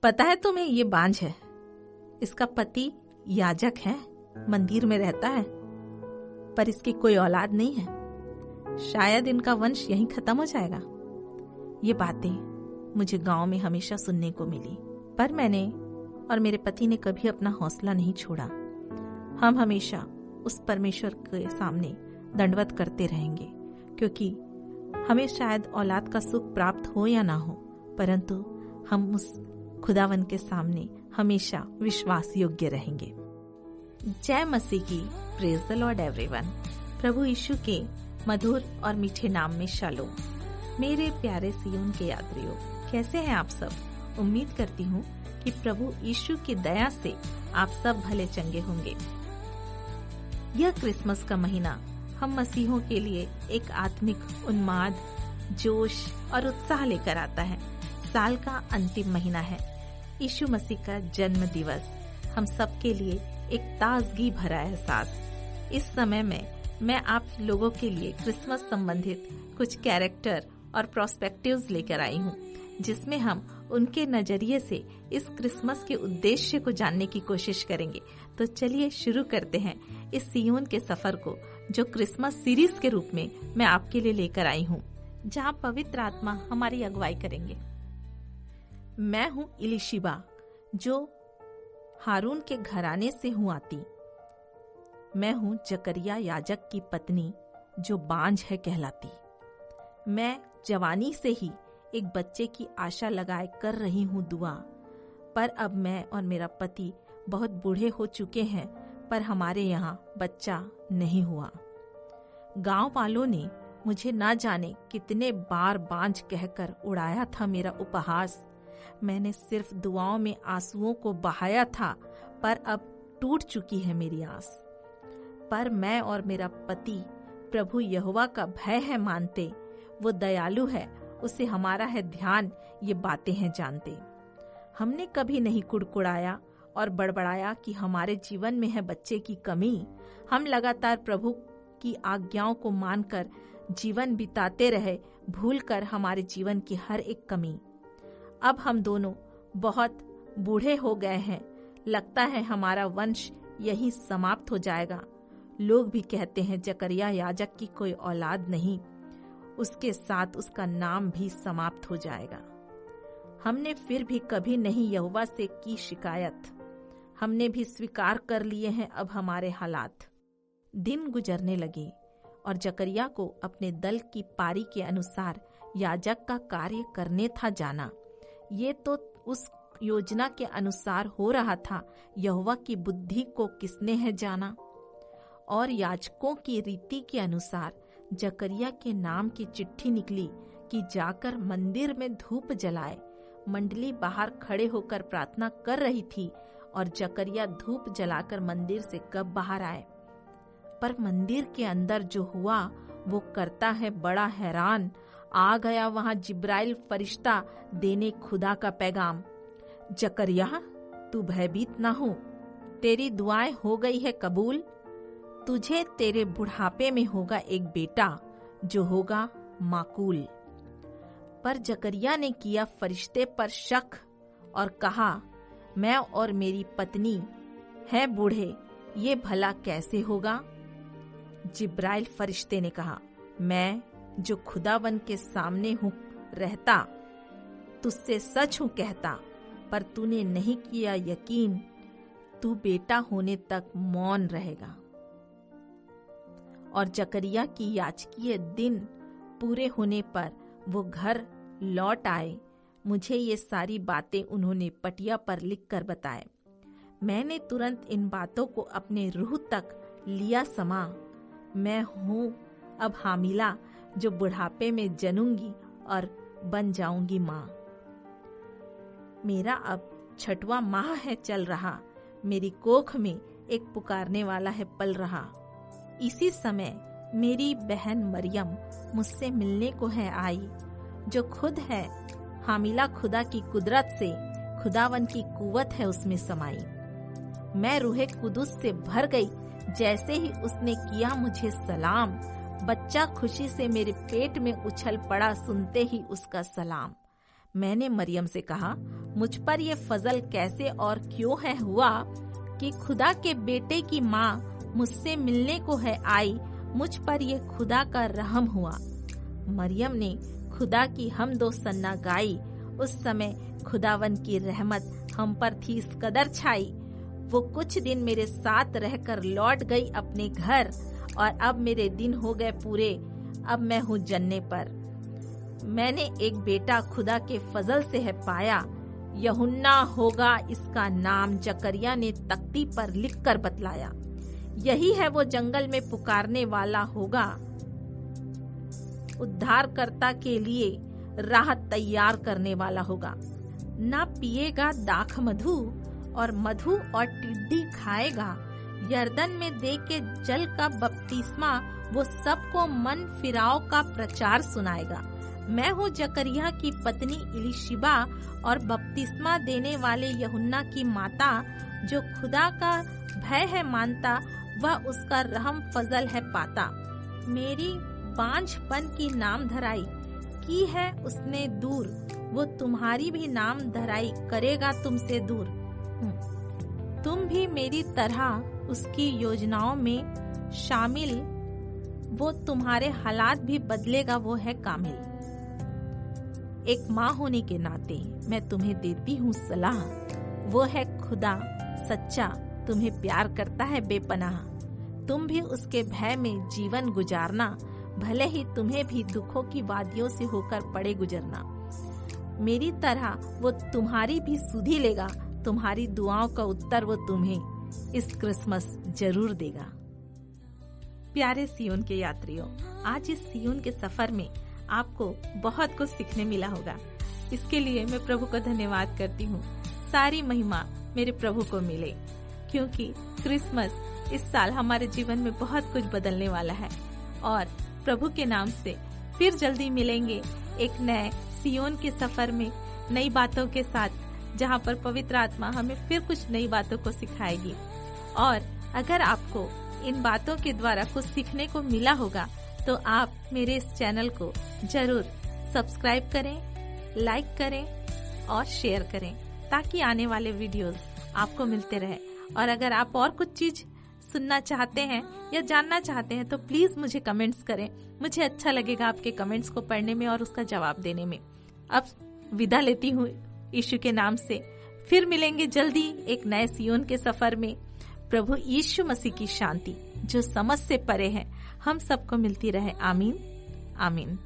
पता है तुम्हें, ये बांझ है। इसका पति याजक है, मंदिर में रहता है, पर इसकी कोई औलाद नहीं है। शायद इनका वंश यहीं खत्म हो जाएगा। ये बातें मुझे गांव में हमेशा सुनने को मिली, पर मैंने और मेरे पति ने कभी अपना हौसला नहीं छोड़ा। हम हमेशा उस परमेश्वर के सामने दंडवत करते रहेंगे, क्योंकि हमें शायद औलाद का सुख प्राप्त हो या ना हो, परंतु हम उस खुदावन के सामने हमेशा विश्वास योग्य रहेंगे। जय मसीह की। Praise the lord everyone. प्रभु यीशु के मधुर और मीठे नाम में शालोम। मेरे प्यारे सियोन के यात्रियों, कैसे हैं आप सब? उम्मीद करती हूँ कि प्रभु यीशु की दया से आप सब भले चंगे होंगे। यह क्रिसमस का महीना हम मसीहों के लिए एक आत्मिक उन्माद, जोश और उत्साह लेकर आता है। साल का अंतिम महीना है, यीशु मसीह का जन्म दिवस हम सब के लिए एक ताजगी भरा एहसास। इस समय में मैं आप लोगों के लिए क्रिसमस संबंधित कुछ कैरेक्टर और प्रोस्पेक्टिव्स लेकर आई हूँ, जिसमें हम उनके नजरिए से इस क्रिसमस के उद्देश्य को जानने की कोशिश करेंगे। तो चलिए शुरू करते हैं इस सियोन के सफर को, जो क्रिसमस सीरीज के रूप में मैं आपके लिए लेकर आई हूँ, जहाँ पवित्र आत्मा हमारी अगुवाई करेंगे। मैं हूँ इलिशिबा, जो हारून के घराने से हूँ आती। मैं हूँ जकरिया याजक की पत्नी, जो बांझ है कहलाती। मैं जवानी से ही एक बच्चे की आशा लगाए कर रही हूँ दुआ, पर अब मैं और मेरा पति बहुत बूढ़े हो चुके हैं, पर हमारे यहाँ बच्चा नहीं हुआ। गांव वालों ने मुझे ना जाने कितने बार बांझ कहकर उड़ाया था मेरा उपहास। मैंने सिर्फ दुआओं में आंसुओं को बहाया था, पर अब टूट चुकी है मेरी आस। पर मैं और मेरा पति प्रभु यहोवा का भय है मानते। वो दयालु है, उसे हमारा है ध्यान, ये बातें हैं जानते। हमने कभी नहीं कुड़कुड़ाया और बड़बड़ाया कि हमारे जीवन में है बच्चे की कमी। हम लगातार प्रभु की आज्ञाओं को मानकर जीवन बिताते रहे, भूलकर हमारे जीवन की हर एक कमी। अब हम दोनों बहुत बूढ़े हो गए हैं, लगता है हमारा वंश यही समाप्त हो जाएगा। लोग भी कहते हैं जकरिया याजक की कोई औलाद नहीं, उसके साथ उसका नाम भी समाप्त हो जाएगा। हमने फिर भी कभी नहीं यहोवा से की शिकायत। हमने भी स्वीकार कर लिए हैं अब हमारे हालात। दिन गुजरने लगे और जकरिया को अपने दल की पारी के अनुसार याजक का कार्य करने था जाना। ये तो उस योजना के अनुसार हो रहा था, यहोवा की बुद्धि को किसने है जाना। और याजकों की रीति के अनुसार जकरिया के नाम की चिट्ठी निकली कि जाकर मंदिर में धूप जलाए। मंडली बाहर खड़े होकर प्रार्थना कर रही थी और जकरिया धूप जलाकर मंदिर से कब बाहर आए। पर मंदिर के अंदर जो हुआ वो करता है बड़ा हैरान। आ गया वहां जिब्राइल फरिश्ता देने खुदा का पैगाम। जकरिया, तू भयभीत ना हो, तेरी दुआएं हो गई है कबूल। तुझे तेरे बुढ़ापे में होगा एक बेटा, जो होगा माकूल। पर जकरिया ने किया फरिश्ते पर शक और कहा, मैं और मेरी पत्नी हैं बूढ़े, ये भला कैसे होगा। जिब्राइल फरिश्ते ने कहा, मैं जो खुदावन के सामने हूँ रहता, तुझसे सच हूँ कहता, पर तूने नहीं किया यकीन, तू बेटा होने तक मौन रहेगा। और जकरिया की याचकीय दिन पूरे होने पर वो घर लौट आए। मुझे ये सारी बातें उन्होंने पटिया पर लिखकर बताए। मैंने तुरंत इन बातों को अपने रूह तक लिया समा। मैं हूँ अब हामिला, जो बुढ़ापे में जनूंगी और बन जाऊंगी माँ। मेरा अब 6वां माह है चल रहा, मेरी कोख में एक पुकारने वाला है पल रहा। इसी समय मेरी बहन मरियम मुझसे मिलने को है आई, जो खुद है हामिला खुदा की कुदरत से, खुदावन की कुवत है उसमें समाई। मैं रूहे कुदुस से भर गई, जैसे ही उसने किया मुझे सलाम। बच्चा खुशी से मेरे पेट में उछल पड़ा सुनते ही उसका सलाम। मैंने मरियम से कहा, मुझ पर ये फजल कैसे और क्यों है हुआ कि खुदा के बेटे की माँ मुझसे मिलने को है आई, मुझ पर ये खुदा का रहम हुआ। मरियम ने खुदा की हमदो सन्ना गाई। उस समय खुदावन की रहमत हम पर थी इस कदर छाई। वो कुछ दिन मेरे साथ रहकर लौट गई अपने घर, और अब मेरे दिन हो गए पूरे, अब मैं हूँ जन्ने पर। मैंने एक बेटा खुदा के फजल से है पाया, यूहन्ना होगा इसका नाम, जकरिया ने तख्ती पर लिखकर बतलाया। यही है वो जंगल में पुकारने वाला होगा, उद्धारकर्ता के लिए राह तैयार करने वाला होगा। ना पिएगा दाख मधु, और मधु और टिड्डी खाएगा। यरदन में दे के जल का बपतिस्मा वो सबको मन फिराव का प्रचार सुनाएगा। मैं हूँ जकरिया की पत्नी इलिशिबा और बपतिस्मा देने वाले यूहन्ना की माता। जो खुदा का भय है मानता, वह उसका रहम फजल है पाता। मेरी बांझपन की नाम धराई की है उसने दूर, वो तुम्हारी भी नाम धराई करेगा तुमसे दूर। तुम भी मेरी तरह उसकी योजनाओं में शामिल, वो तुम्हारे हालात भी बदलेगा, वो है कामिल। एक माँ होने के नाते मैं तुम्हें देती हूँ सलाह, वो है खुदा सच्चा, तुम्हें प्यार करता है बेपनाह। तुम भी उसके भय में जीवन गुजारना, भले ही तुम्हें भी दुखों की वादियों से होकर पड़े गुजरना। मेरी तरह वो तुम्हारी भी सुधि लेगा, तुम्हारी दुआओं का उत्तर वो तुम्हें इस क्रिसमस जरूर देगा। प्यारे सियोन के यात्रियों, आज इस सियोन के सफर में आपको बहुत कुछ सीखने मिला होगा। इसके लिए मैं प्रभु को धन्यवाद करती हूँ। सारी महिमा मेरे प्रभु को मिले, क्योंकि क्रिसमस इस साल हमारे जीवन में बहुत कुछ बदलने वाला है। और प्रभु के नाम से फिर जल्दी मिलेंगे एक नए सियोन के सफर में, नई बातों के साथ, जहाँ पर पवित्र आत्मा हमें फिर कुछ नई बातों को सिखाएगी। और अगर आपको इन बातों के द्वारा कुछ सीखने को मिला होगा तो आप मेरे इस चैनल को जरूर सब्सक्राइब करें, लाइक करें और शेयर करें, ताकि आने वाले वीडियोस आपको मिलते रहे। और अगर आप और कुछ चीज सुनना चाहते हैं या जानना चाहते हैं तो प्लीज मुझे कमेंट्स करें। मुझे अच्छा लगेगा आपके कमेंट्स को पढ़ने में और उसका जवाब देने में। अब विदा लेती हूँ यीशु के नाम से। फिर मिलेंगे जल्दी एक नए सियोन के सफर में। प्रभु यीशु मसीह की शांति जो समझ से परे है हम सबको मिलती रहे। आमीन आमीन।